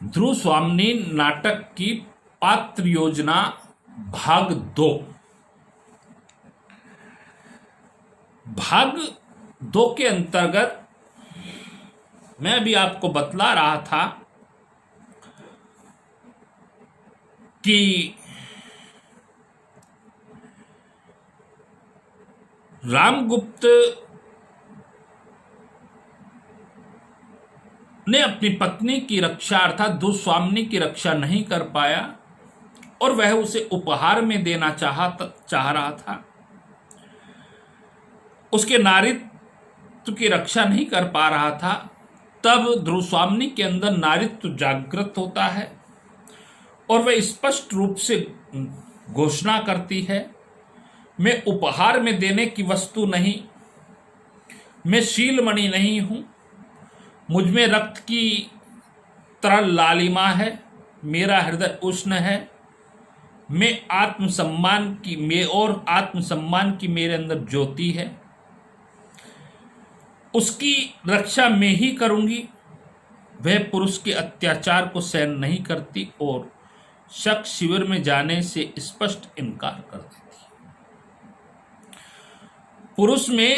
ध्रुव स्वामिनी नाटक की पात्र योजना भाग 2। भाग 2 के अंतर्गत मैं अभी आपको बतला रहा था कि रामगुप्त ने अपनी पत्नी की रक्षा अर्थात दुस्वामिनी की रक्षा नहीं कर पाया और वह उसे उपहार में देना चाह रहा था। उसके नारीत्व की रक्षा नहीं कर पा रहा था। तब ध्रुवस्वामिनी के अंदर नारीत्व जागृत होता है और वह स्पष्ट रूप से घोषणा करती है, मैं उपहार में देने की वस्तु नहीं, मैं शीलमणि नहीं हूं, मुझ में रक्त की तरल लालिमा है, मेरा हृदय उष्ण है, मैं आत्मसम्मान की मेरे अंदर ज्योति है, उसकी रक्षा मैं ही करूंगी। वह पुरुष के अत्याचार को सहन नहीं करती और शक शिविर में जाने से स्पष्ट इनकार कर देती है। पुरुष ने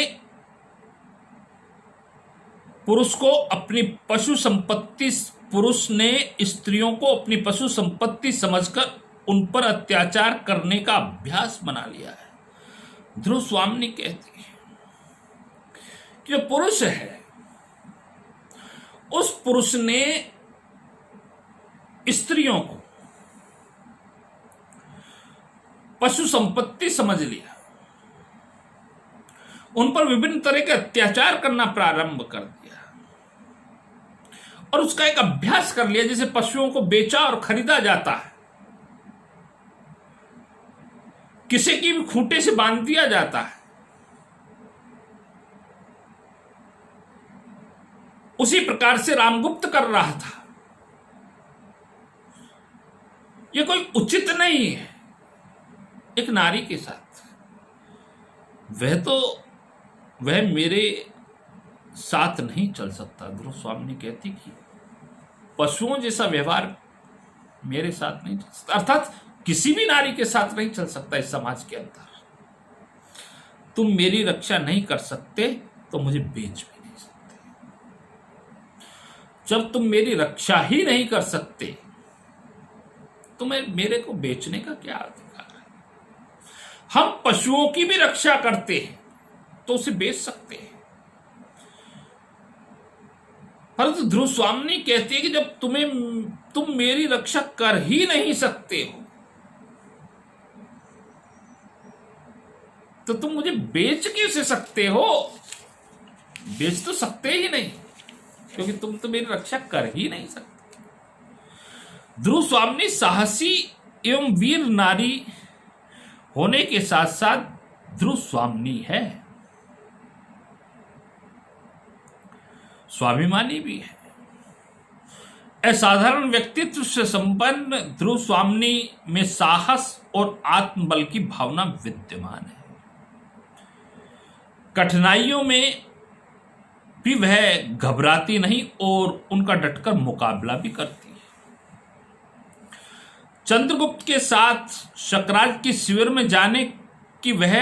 स्त्रियों को अपनी पशु संपत्ति समझकर उन पर अत्याचार करने का अभ्यास बना लिया है। ध्रुव स्वामिनी कहती है कि जो पुरुष है उस पुरुष ने स्त्रियों को पशु संपत्ति समझ लिया, उन पर विभिन्न तरह के अत्याचार करना प्रारंभ कर दिया और उसका एक अभ्यास कर लिया। जैसे पशुओं को बेचा और खरीदा जाता है, किसी की भी खूंटे से बांध दिया जाता है, उसी प्रकार से रामगुप्त कर रहा था। यह कोई उचित नहीं है एक नारी के साथ। वह मेरे साथ नहीं चल सकता। ध्रुव स्वामिनी कहती कि पशुओं जैसा व्यवहार मेरे साथ नहीं चल सकता, अर्थात किसी भी नारी के साथ नहीं चल सकता इस समाज के अंदर। तुम मेरी रक्षा नहीं कर सकते तो मुझे बेच भी नहीं सकते। जब तुम मेरी रक्षा ही नहीं कर सकते तो मेरे को बेचने का क्या अधिकार है? हम पशुओं की भी रक्षा करते हैं तो उसे बेच सकते हैं, परंतु ध्रुव स्वामिनी कहती है कि जब तुम मेरी रक्षा कर ही नहीं सकते हो तो तुम मुझे बेच कैसे सकते हो? बेच तो सकते ही नहीं, क्योंकि तुम तो मेरी रक्षा कर ही नहीं सकते। ध्रुव स्वामिनी साहसी एवं वीर नारी होने के साथ साथ ध्रुव स्वामिनी है, स्वाभिमानी भी है। असाधारण व्यक्तित्व से संपन्न ध्रुव स्वामिनी में साहस और आत्मबल की भावना विद्यमान है। कठिनाइयों में भी वह घबराती नहीं और उनका डटकर मुकाबला भी करती है। चंद्रगुप्त के साथ शकराज के शिविर में जाने की वह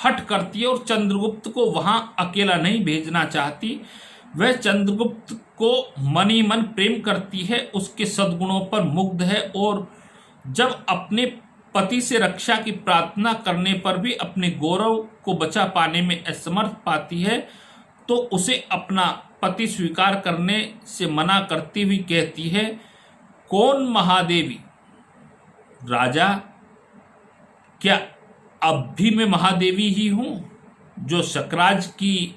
हठ करती है और चंद्रगुप्त को वहां अकेला नहीं भेजना चाहती। वह चंद्रगुप्त को मन ही मन प्रेम करती है, उसके सद्गुणों पर मुग्ध है और जब अपने पति से रक्षा की प्रार्थना करने पर भी अपने गौरव को बचा पाने में असमर्थ पाती है तो उसे अपना पति स्वीकार करने से मना करती हुई कहती है, कौन महादेवी? राजा, क्या अब भी मैं महादेवी ही हूं जो शकराज की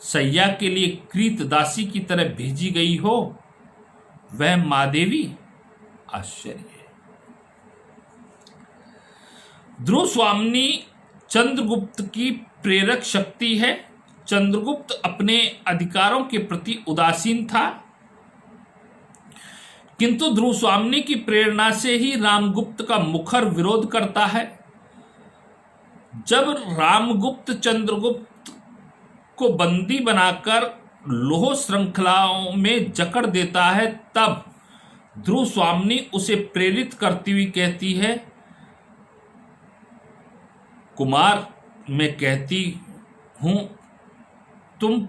सैया के लिए कृत दासी की तरह भेजी गई हो? वह महादेवी? आश्चर्य। ध्रुव स्वामिनी चंद्रगुप्त की प्रेरक शक्ति है। चंद्रगुप्त अपने अधिकारों के प्रति उदासीन था, किंतु ध्रुव स्वामिनी की प्रेरणा से ही रामगुप्त का मुखर विरोध करता है। जब रामगुप्त चंद्रगुप्त को बंदी बनाकर लोह श्रृंखलाओं में जकड़ देता है, तब ध्रुव स्वामिनी उसे प्रेरित करती हुई कहती है, कुमार, मैं कहती हूं तुम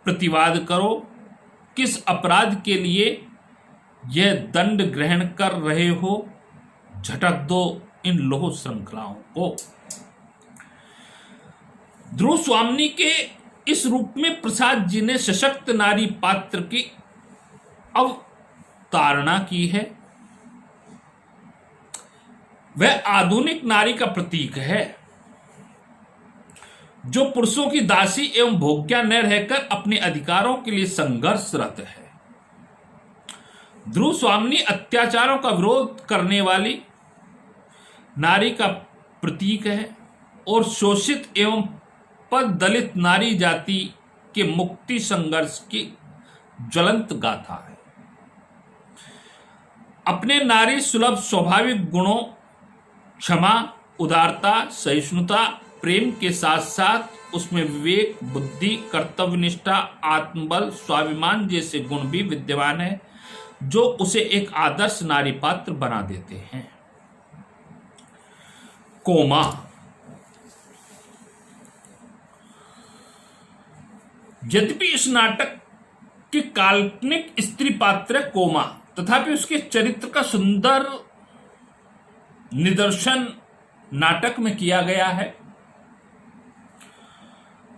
प्रतिवाद करो, किस अपराध के लिए यह दंड ग्रहण कर रहे हो? झटक दो इन लौह श्रृंखलाओं को। ध्रुव स्वामिनी के इस रूप में प्रसाद जी ने सशक्त नारी पात्र की अवतारणा की है। वह आधुनिक नारी का प्रतीक है, जो पुरुषों की दासी एवं भोग्या न रहकर अपने अधिकारों के लिए संघर्षरत है। ध्रुव स्वामिनी अत्याचारों का विरोध करने वाली नारी का प्रतीक है और शोषित एवं पद दलित नारी जाति के मुक्ति संघर्ष की ज्वलंत गाथा है। अपने नारी सुलभ स्वाभाविक गुणों क्षमा, उदारता, सहिष्णुता, प्रेम के साथ साथ उसमें विवेक, बुद्धि, कर्तव्यनिष्ठा, आत्मबल, स्वाभिमान जैसे गुण भी विद्यमान है, जो उसे एक आदर्श नारी पात्र बना देते हैं। कोमा। यद्यपि इस नाटक की काल्पनिक स्त्री पात्र है कोमा, तथापि उसके चरित्र का सुंदर निदर्शन नाटक में किया गया है।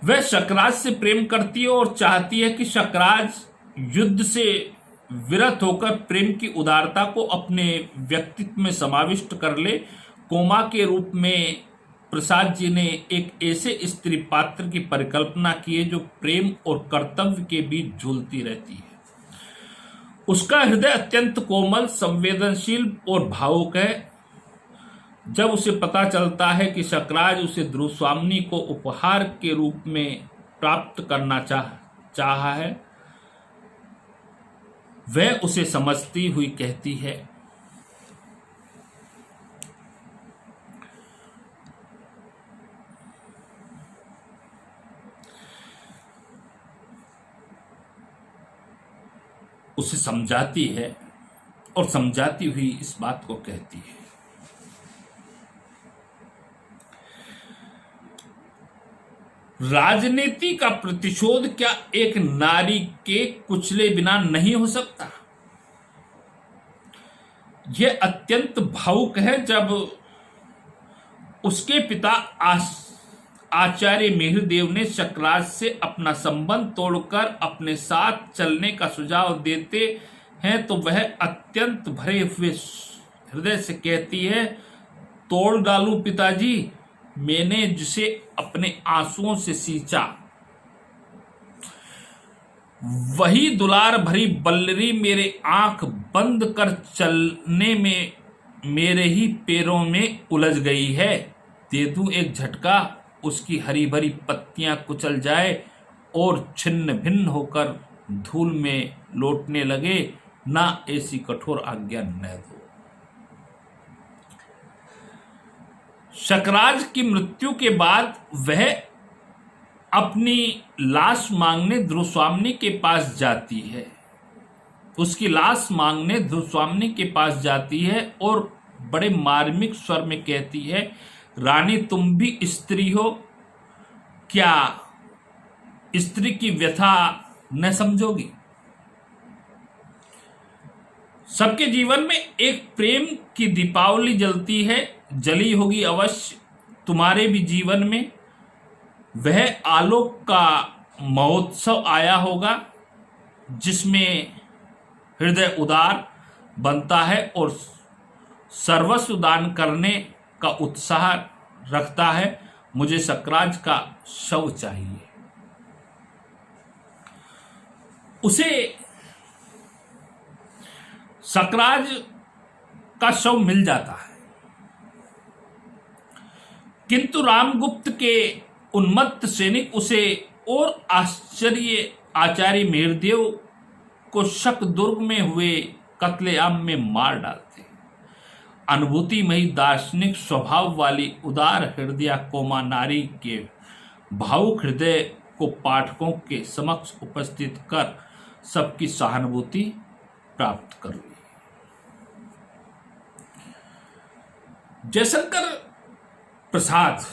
वह शकराज से प्रेम करती है और चाहती है कि शकराज युद्ध से विरत होकर प्रेम की उदारता को अपने व्यक्तित्व में समाविष्ट कर ले। कोमा के रूप में प्रसाद जी ने एक ऐसे स्त्री पात्र की परिकल्पना की है जो प्रेम और कर्तव्य के बीच झूलती रहती है। उसका हृदय अत्यंत कोमल, संवेदनशील और भावुक है। जब उसे पता चलता है कि शकराज उसे ध्रुव स्वामिनी को उपहार के रूप में प्राप्त करना चाहा है, वह उसे समझती हुई कहती है, उसे समझाती है और समझाती हुई इस बात को कहती है, राजनीति का प्रतिशोध क्या एक नारी के कुचले बिना नहीं हो सकता? यह अत्यंत भावुक है जब उसके पिता आचार्य मिहिरदेव ने शकराज से अपना संबंध तोड़कर अपने साथ चलने का सुझाव देते हैं, तो वह अत्यंत भरे हुए हृदय से कहती है, तोड़ डालूं पिताजी, मैंने जिसे अपने आंसुओं से सींचा, वही दुलार भरी बल्लरी मेरे आंख बंद कर चलने में मेरे ही पैरों में उलझ गई है। दे दूं एक झटका, उसकी हरी भरी पत्तियां कुचल जाए और छिन्न भिन्न होकर धूल में लौटने लगे, ना ऐसी कठोर आज्ञा न दो। शकराज की मृत्यु के बाद वह अपनी लाश मांगने ध्रुव स्वामिनी के पास जाती है। उसकी लाश मांगने ध्रुव स्वामिनी के पास जाती है और बड़े मार्मिक स्वर में कहती है, रानी तुम भी स्त्री हो, क्या स्त्री की व्यथा न समझोगी? सबके जीवन में एक प्रेम की दीपावली जलती है, जली होगी अवश्य तुम्हारे भी जीवन में। वह आलोक का महोत्सव आया होगा जिसमें हृदय उदार बनता है और सर्वस्व दान करने का उत्साह रखता है। मुझे शकराज का शव चाहिए। उसे शकराज का शव मिल जाता है, किंतु रामगुप्त के उन्मत्त सैनिक उसे और आचार्य मिहिरदेव को शकदुर्ग में हुए कत्लेआम में मार डालते। अनुभूतिमयी दार्शनिक स्वभाव वाली उदार हृदया कोमा नारी के भावुक हृदय को पाठकों के समक्ष उपस्थित कर सबकी सहानुभूति प्राप्त कर ली। जयशंकर प्रसाद